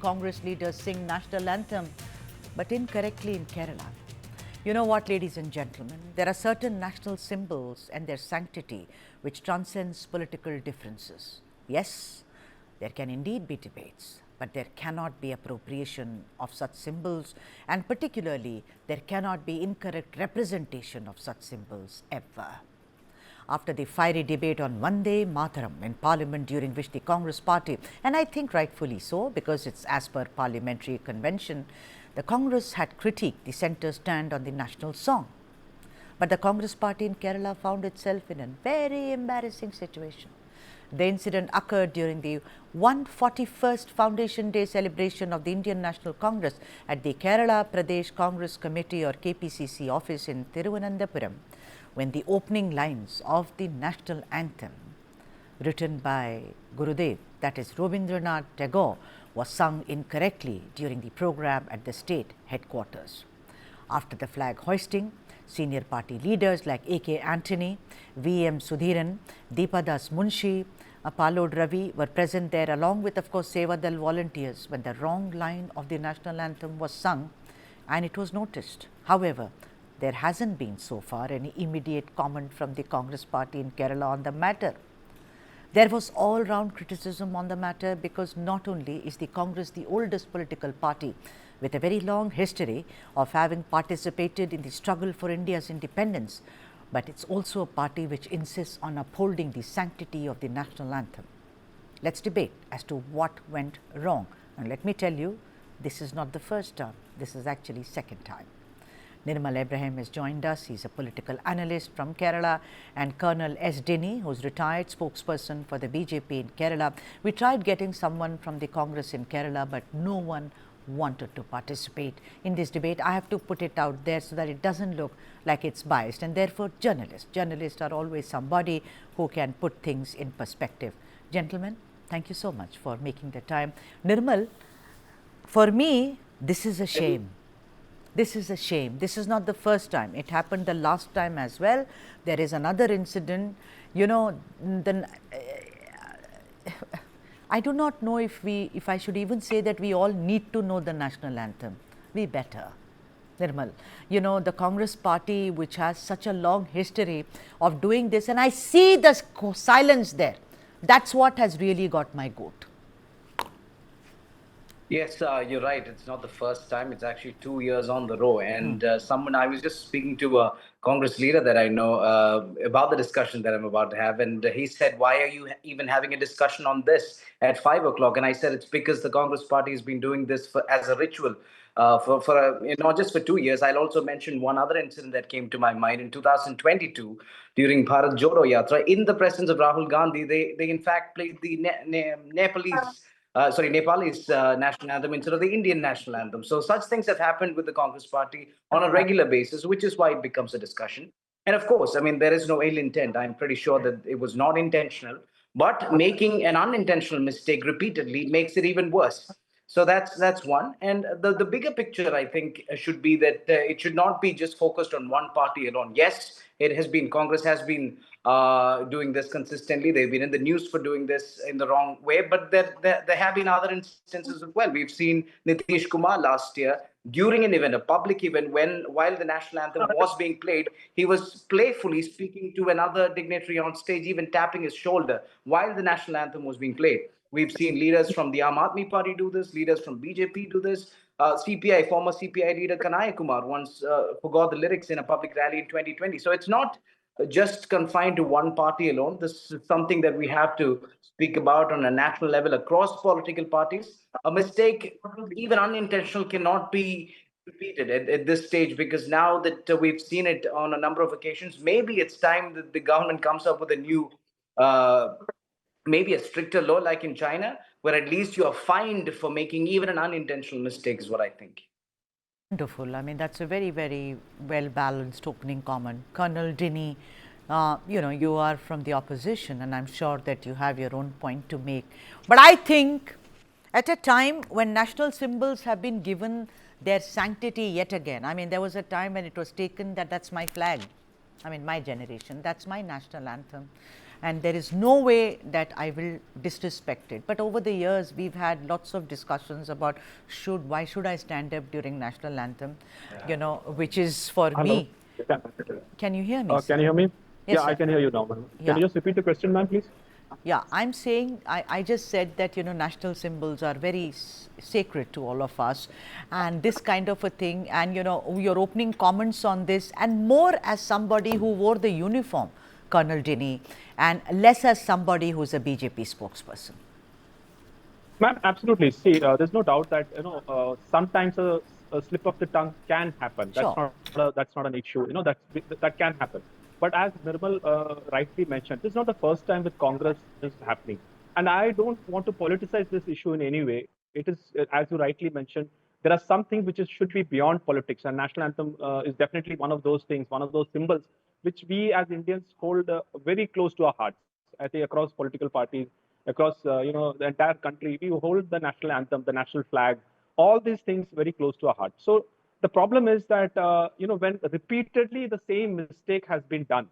Congress leaders sing national anthem, but incorrectly in Kerala. You know what, ladies and gentlemen, there are certain national symbols and their sanctity which transcends political differences. Yes, there can indeed be debates, but there cannot be appropriation of such symbols, and particularly there cannot be incorrect representation of such symbols ever. After the fiery debate on Vande Mataram in Parliament, during which the Congress party, and I think rightfully so because it's as per parliamentary convention, the Congress had critiqued the centre stand on the national song. But the Congress party in Kerala found itself in a very embarrassing situation. The incident occurred during the 141st Foundation Day celebration of the Indian National Congress at the Kerala Pradesh Congress Committee or KPCC office in Thiruvananthapuram, when the opening lines of the national anthem, written by Gurudev, that is Rabindranath Tagore, was sung incorrectly during the program at the state headquarters. After the flag hoisting, senior party leaders like A.K. Antony, V.M. Sudheeran, Deepadas Munshi, Apallod Ravi were present there, along with, of course, Sevadal volunteers, when the wrong line of the national anthem was sung and it was noticed. However, there hasn't been so far any immediate comment from the Congress party in Kerala on the matter. There was all-round criticism on the matter because not only is the Congress the oldest political party with a very long history of having participated in the struggle for India's independence, but it's also a party which insists on upholding the sanctity of the national anthem. Let's debate as to what went wrong. And let me tell you, this is not the first time, this is actually second time. Nirmal Ibrahim has joined us. He is a political analyst from Kerala, and Colonel S. Denny, who is retired spokesperson for the BJP in Kerala. We tried getting someone from the Congress in Kerala, but no one wanted to participate in this debate. I have to put it out there so that it doesn't look like it's biased, and therefore journalists are always somebody who can put things in perspective. Gentlemen, thank you so much for making the time. Nirmal, for me, this is a shame. This is a shame. This is not the first time. It happened the last time as well. There is another incident. You know, I do not know if I should even say that we all need to know the national anthem. We better. Nirmal, you know, the Congress party, which has such a long history of doing this, and I see the silence there. That's what has really got my goat. Yes, you're right. It's not the first time. It's actually 2 years on the row. And I was just speaking to a Congress leader that I know about the discussion that I'm about to have. And he said, why are you even having a discussion on this at 5 o'clock? And I said, it's because the Congress party has been doing this as a ritual not just for 2 years. I'll also mention one other incident that came to my mind in 2022 during Bharat Jodo Yatra. In the presence of Rahul Gandhi, they in fact played the Nepalese national anthem instead of the Indian national anthem. So such things have happened with the Congress party on a regular basis, which is why it becomes a discussion. And of course, I mean, there is no ill intent. I'm pretty sure that it was not intentional, but making an unintentional mistake repeatedly makes it even worse. So that's one. And the bigger picture, I think, should be that it should not be just focused on one party alone. Yes, Congress has been doing this consistently. They've been in the news for doing this in the wrong way, but there have been other instances as well. We've seen Nitish Kumar last year during an event, a public event, while the national anthem was being played, he was playfully speaking to another dignitary on stage, even tapping his shoulder while the national anthem was being played. We've seen leaders from the Aam Aadmi Party do this, leaders from BJP do this. Former CPI leader Kanhaiya Kumar once forgot the lyrics in a public rally in 2020. So it's not just confined to one party alone. This is something that we have to speak about on a national level across political parties. A mistake, even unintentional, cannot be repeated at this stage, because now that we've seen it on a number of occasions, maybe it's time that the government comes up with a new maybe a stricter law like in China, where at least you are fined for making even an unintentional mistake, is what I think. Wonderful. I mean, that's a very, very well-balanced opening comment. Colonel Denny, you are from the opposition, and I'm sure that you have your own point to make. But I think at a time when national symbols have been given their sanctity yet again, I mean, there was a time when it was taken that that's my flag. I mean, my generation, that's my national anthem. and there is no way that I will disrespect it. But over the years, we've had lots of discussions about why should I stand up during national anthem, you know, which is for Hello. me. Can you hear me? Can you hear me? Yes, Yeah, I sir. can hear you now, ma'am. Yeah. Can you just repeat the question, ma'am, please? Yeah, I'm saying, I just said that, you know, national symbols are very sacred to all of us, and this kind of a thing, and, you know, your opening comments on this, and more as somebody who wore the uniform, Colonel Dinny, and less as somebody who's a BJP spokesperson. Ma'am, absolutely. See, there's no doubt that, you know, sometimes a slip of the tongue can happen. Sure. That's not an issue. You know, that can happen. But as Nirmal rightly mentioned, this is not the first time with Congress this is happening. And I don't want to politicize this issue in any way. It is, as you rightly mentioned, there are some things which should be beyond politics. And national anthem is definitely one of those things, one of those symbols which we as Indians hold very close to our hearts. I think across political parties, across you know, the entire country, we hold the national anthem, the national flag, all these things very close to our heart. So the problem is that you know, when repeatedly the same mistake has been done,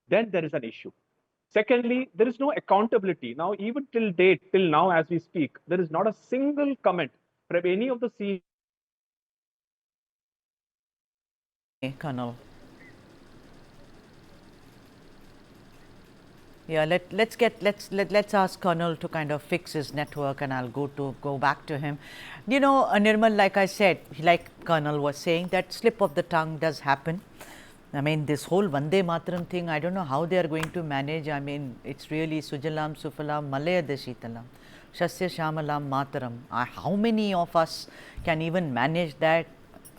then there is an issue. Secondly, there is no accountability. Now, even till date, till now as we speak, there is not a single comment from any of the senior. Colonel. Yeah, let's ask Colonel to kind of fix his network, and I'll go back to him. You know, Nirmal, like I said, like Colonel was saying, that slip of the tongue does happen. I mean, this whole Vande Mataram thing, I don't know how they are going to manage. I mean, it's really Sujalam Sufalam Malayada Shitalam Shasya Shamalam Mataram. How many of us can even manage that?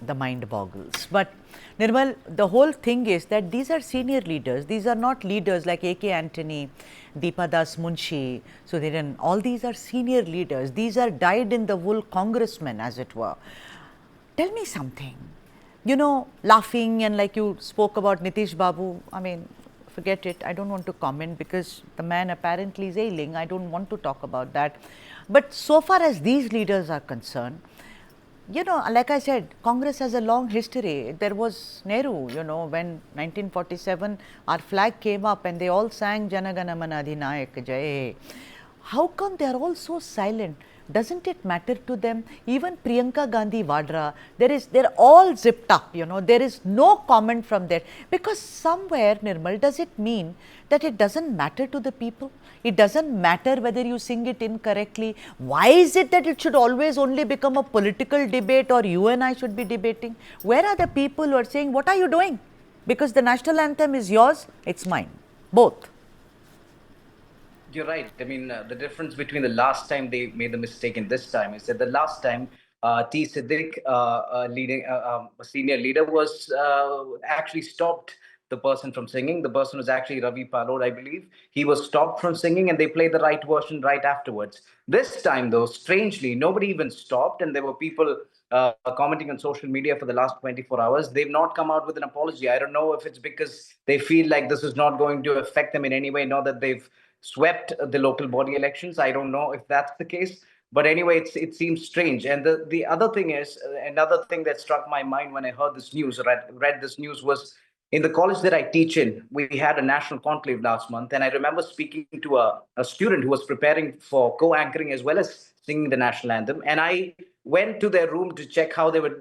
The mind boggles. But Nirmal, the whole thing is that these are senior leaders. These are not leaders like A.K. Antony, Deepadas Munshi, Sudheeran. All these are senior leaders. These are dyed-in-the-wool congressmen, as it were. Tell me something. You know, laughing, and like you spoke about Nitish Babu, I mean, forget it. I don't want to comment because the man apparently is ailing. I don't want to talk about that. But so far as these leaders are concerned, you know, like I said, Congress has a long history. There was Nehru, you know, when 1947 our flag came up and they all sang Jana Gana Mana Adhinayak Jai. How come they are all so silent? Doesn't it matter to them? Even Priyanka Gandhi Vadra, they're all zipped up, you know, there is no comment from there. Because somewhere, Nirmal, does it mean that it doesn't matter to the people? It doesn't matter whether you sing it incorrectly. Why is it that it should always only become a political debate, or you and I should be debating? Where are the people who are saying, what are you doing? Because the national anthem is yours, it's mine, both. You're right. I mean, the difference between the last time they made the mistake and this time is that the last time T. Siddiq, leading a senior leader, was actually stopped the person from singing. The person was actually Ravi Palod, I believe. He was stopped from singing, and they played the right version right afterwards. This time, though, strangely, nobody even stopped, and there were people commenting on social media for the last 24 hours. They've not come out with an apology. I don't know if it's because they feel like this is not going to affect them in any way, not that they've swept the local body elections. I don't know if that's the case. But anyway, it seems strange. And the other thing is, another thing that struck my mind when I heard this news, read this news, was in the college that I teach in, we had a national conclave last month. And I remember speaking to a student who was preparing for co-anchoring as well as singing the national anthem. And I went to their room to check how they were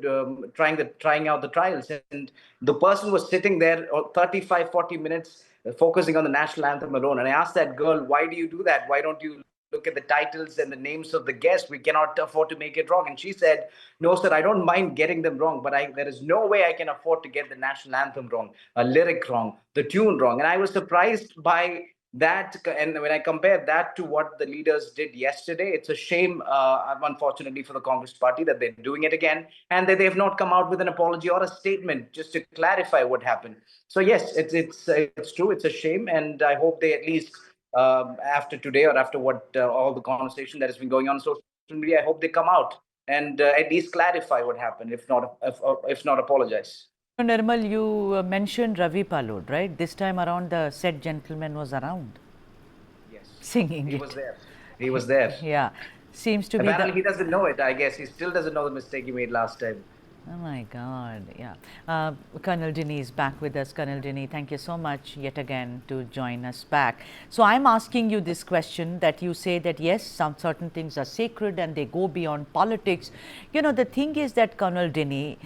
trying out the trials. And the person was sitting there 35, 40 minutes focusing on the national anthem alone. And I asked that girl, why do you do that? Why don't you look at the titles and the names of the guests? We cannot afford to make it wrong. And she said, no, sir, I don't mind getting them wrong, but there is no way I can afford to get the national anthem wrong, a lyric wrong, the tune wrong. And I was surprised by that. And when I compare that to what the leaders did yesterday, it's a shame, unfortunately, for the Congress party that they're doing it again, and that they've not come out with an apology or a statement just to clarify what happened. So yes, it's true. It's a shame, and I hope they at least after today, or after what all the conversation that has been going on social media, I hope they come out and at least clarify what happened, if not apologize. Nirmal, you mentioned Ravi Palod, right? This time around, the said gentleman was around. Yes. Singing he it. was there. He was there. Yeah. Seems to Apparently, be he doesn't know it, I guess. He still doesn't know the mistake he made last time. Oh my God, yeah. Colonel Dinny is back with us. Colonel Dinny, thank you so much yet again to join us back. So I'm asking you this question, that you say that yes, some certain things are sacred and they go beyond politics. You know, the thing is that, Colonel Dinny,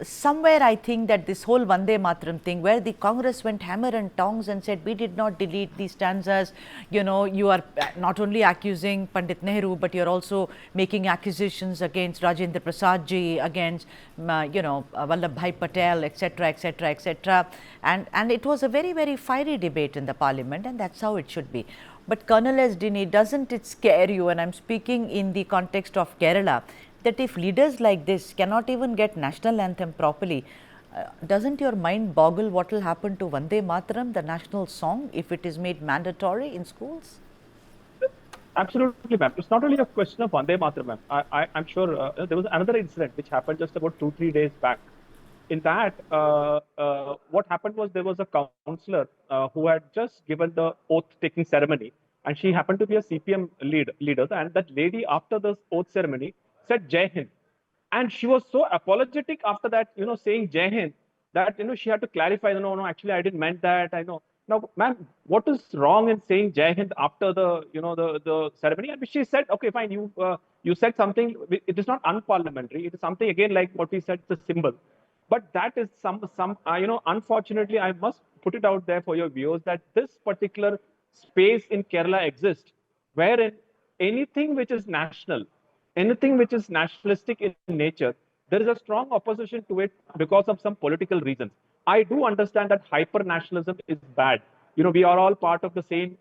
somewhere I think that this whole Vande Mataram thing, where the Congress went hammer and tongs and said, we did not delete these stanzas, you know, you are not only accusing Pandit Nehru, but you're also making accusations against Rajendra Prasad ji, against, Vallabhbhai Patel, etc., etc., etc. And it was a very, very fiery debate in the parliament, and that's how it should be. But Colonel S. Dinny, doesn't it scare you, and I'm speaking in the context of Kerala, that if leaders like this cannot even get national anthem properly, doesn't your mind boggle what will happen to Vande Mataram, the national song, if it is made mandatory in schools? Absolutely, ma'am. It's not only a question of Vande Mataram, ma'am. I'm sure there was another incident which happened just about 2-3 days back. In that, what happened was there was a counselor who had just given the oath-taking ceremony, and she happened to be a CPM leader. And that lady, after the oath ceremony, said Jai Hind, and she was so apologetic after that, saying Jai Hind, that she had to clarify. No, actually, I didn't meant that. I know. Now, ma'am, what is wrong in saying Jai Hind after the the ceremony? And she said, okay, fine, you said something. It is not unparliamentary. It is something again like what we said, the symbol. But that is unfortunately, I must put it out there for your viewers that this particular space in Kerala exists, wherein anything which is national, anything which is nationalistic in nature, there is a strong opposition to it because of some political reasons. I do understand that hyper nationalism is bad. We are all part of the same,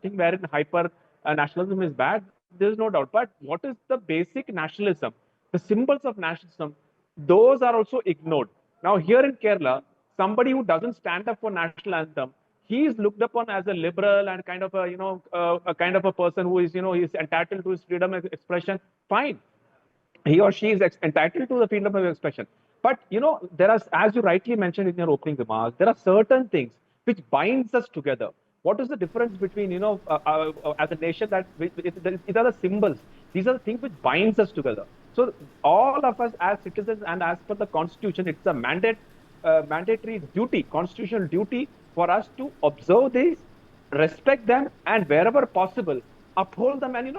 thing wherein hyper nationalism is bad. There is no doubt. But what is the basic nationalism? The symbols of nationalism, those are also ignored. Now, here in Kerala, somebody who doesn't stand up for national anthem, he is looked upon as a liberal and kind of a, a kind of a person who is, he is entitled to his freedom of expression. Fine, he or she is entitled to the freedom of expression. But there are, as you rightly mentioned in your opening remarks, there are certain things which binds us together. What is the difference between as a nation, that these are the symbols, these are the things which binds us together. So all of us as citizens, and as per the constitution, it's a mandatory duty, constitutional duty, for us to observe these, respect them, and wherever possible, uphold them, and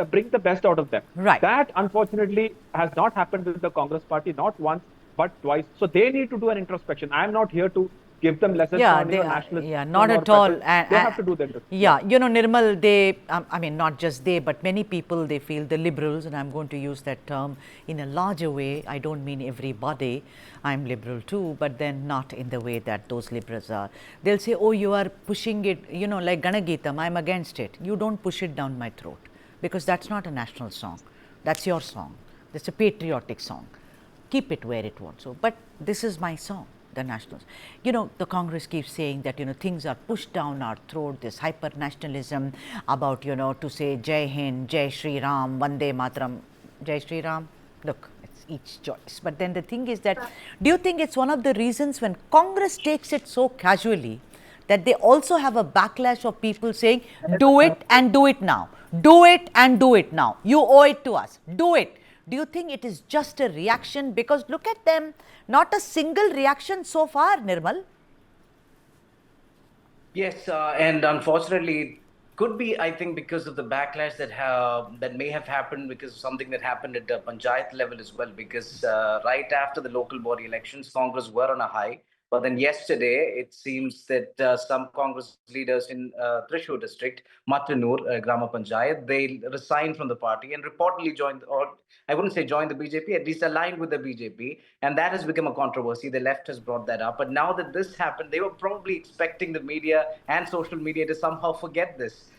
bring the best out of them. Right. That unfortunately has not happened with the Congress party, not once but twice. So they need to do an introspection. I am not here to give them lessons on nationalism. Yeah, not at all. They have to do that. Yeah, Nirmal, they, I mean, not just they, but many people, they feel, the liberals, and I'm going to use that term in a larger way. I don't mean everybody. I'm liberal too, but then not in the way that those liberals are. They'll say, oh, you are pushing it, like Ganageetam, I'm against it. You don't push it down my throat, because that's not a national song. That's your song. That's a patriotic song. Keep it where it wants. So, but this is my song, the nationals. The Congress keeps saying that, things are pushed down our throat, this hyper nationalism about, to say Jai Hind, Jai Shri Ram, Vande Mataram, Jai Shri Ram. Look, it's each choice. But then the thing is that, do you think it's one of the reasons when Congress takes it so casually that they also have a backlash of people saying, do it and do it now. Do it and do it now. You owe it to us. Do it. Do you think it is just a reaction? Because look at them, not a single reaction so far, Nirmal. Yes, and unfortunately, could be, I think, because of the backlash that may have happened because of something that happened at the panchayat level as well. Because right after the local body elections, Congress were on a high. But then yesterday, it seems that some Congress leaders in Thrissur district, Mattanur, Grama Panchayat, they resigned from the party and reportedly joined, or I wouldn't say joined the BJP, at least aligned with the BJP. And that has become a controversy. The left has brought that up. But now that this happened, they were probably expecting the media and social media to somehow forget this.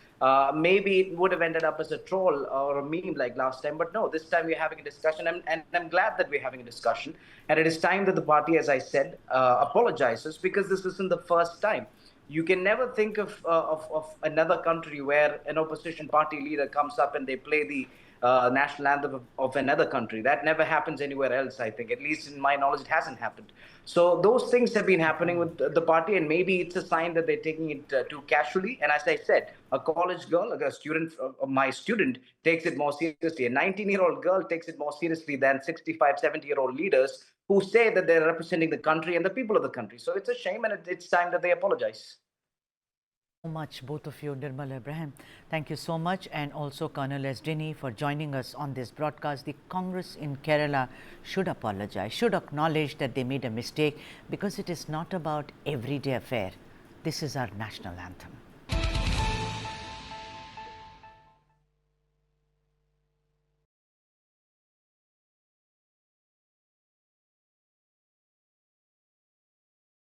Maybe it would have ended up as a troll or a meme like last time, but no, this time we're having a discussion, and I'm glad that we're having a discussion. And it is time that the party, as I said, apologizes, because this isn't the first time. You can never think of another country where an opposition party leader comes up and they play the national anthem of another country. That never happens anywhere else, I think. At least in my knowledge, it hasn't happened. So those things have been happening with the party, and maybe it's a sign that they're taking it too casually. And as I said, a college girl, a student, my student, takes it more seriously. A 19-year-old girl takes it more seriously than 65, 70-year-old leaders who say that they're representing the country and the people of the country. So it's a shame, and it's time that they apologize. So much, both of you, Nirmal, Ibrahim. Thank you so much, and also Colonel Esdini for joining us on this broadcast. The Congress in Kerala should apologize, should acknowledge that they made a mistake, because it is not about everyday affair. This is our national anthem.